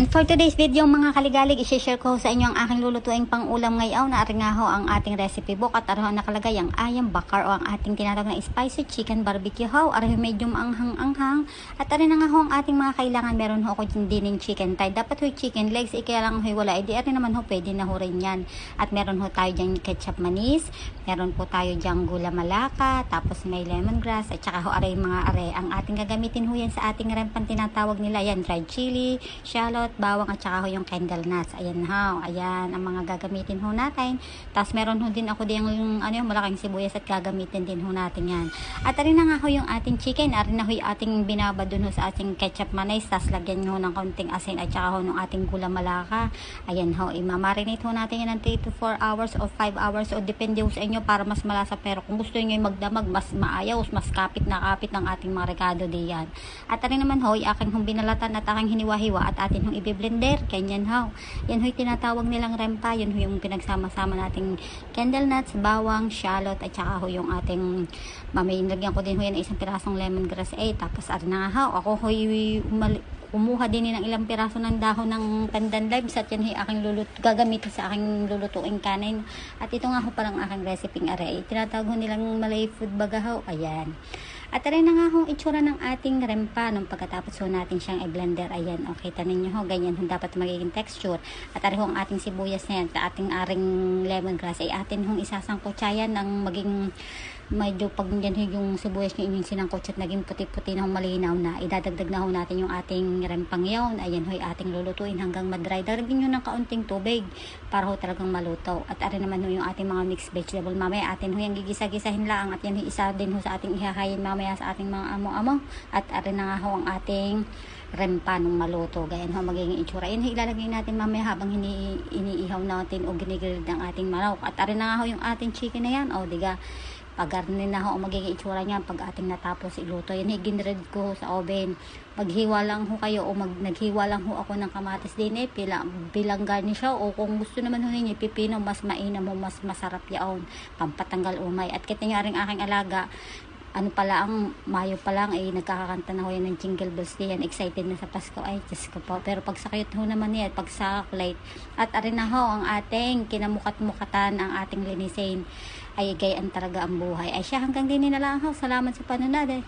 And for today's video mga kaligalig, i-share ko sa inyo ang aking lulutuing pang ulam ngayon na aring nga ho ang ating recipe book at araw nakalagay ang ayam bakar o ang ating tinatawag na spicy chicken barbecue ho. Araw medyo maanghang-anghang at arin na nga ho ang ating mga kailangan. Meron ho ako din ng chicken thigh. Dapat ho chicken legs, kaya lang ho wala. Di arin naman ho pwede na ho rin yan. At meron ho tayo dyan ketchup manis, meron po tayo dyan gula malaka, tapos may lemongrass at saka ho aray mga are. Ang ating gagamitin ho yan sa ating rempan tinatawag nila yan, dried chili, shallot, bawang at saka ho yung candle nuts. Ayan ho, ayan ang mga gagamitin ho natin. Tapos meron ho din ako din yung yung malaking sibuyas at gagamitin din ho natin yan. At arin na nga ho yung ating chicken, arin na ho yung ating binaba dun ho sa ating ketchup mayonnaise, tapos lagyan ho ng konting asin at saka ho ng ating gula malaka. Ayan ho, imamarinate ho natin yan ng 3 to 4 hours o 5 hours o depende ho sa inyo para mas malasa. Pero kung gusto niyo yung magdamag, mas maayaw, mas kapit na kapit ng ating mga rekado diyan. At arin naman ho, yung aking hong binalatan at aking hiniwa-hiwa at atin hong ibiblender, ganyan ho. Yan ho yung tinatawag nilang rempa, yun ho yung pinagsama-sama nating candle nuts, bawang, shallot at saka ho yung ating lagyan ko din ho yan isang pirasong lemongrass tapos arin na nga ho, ako ho kumuha din ng ilang piraso ng dahon ng pandan lives at yan ay aking gagamitin sa aking lulutuing kanin. At ito nga ho parang aking recipe are. Tinatawag ho nilang Malay food baga ho. Ayan. At rin na nga ho itsura ng ating rempa nung pagkatapos ho natin siyang i-blender. Ayan. Okay, tanin nyo ho. Ganyan ho dapat magiging texture. At rin ho ang ating sibuyas na yan sa ating aring lemongrass ay atin hong isasangkutsayan ng maging medyo pag yan yung sibuyas nyo inyong sinangkot at naging puti-puti na malinaw na, idadagdag na ho natin yung ating rempang yawn. Ayan ho ating lulutuin hanggang madry. Daragin nyo ng kaunting tubig para ho talagang maluto. At arin naman ho yung ating mga mixed vegetable. Mamaya atin ho yung gigisa-gisahin lang at yan ho isa din ho sa ating ihahayin mamaya sa ating mga amo-amo. At arin na nga ho ang ating rempa nung maluto. Ganyan ho magiging itsura. Yan ho ilalagay natin mamaya habang iniihaw natin o ginigrill ng ating manok. At arin na nga ho yung ating chicken na yan. O diga, pag-garnin na ho magiging itsura niyan pag ating natapos iluto. Yan ginred ko sa oven. Maghiwa lang ho kayo o naghiwa lang ho ako ng kamatis din bilang garnish ho, o kung gusto naman ho ninyo pipino, mas mainam ho, mas masarap yaon, pampatanggal umay. At kita nyo rin aking alaga, ano pala ang Mayo pa lang ay nagkakakanta na ho yan ng jingle bells diyan, excited na sa Pasko. Ay Diyos ko po, pero pag sa cute ho naman yan, pag sa chocolate. At arin na ho ang ating kinamukat-mukatan, ang ating linisin ay gayaan talaga ang buhay. Ay siya hanggang din na lang ho. Salamat sa panonood.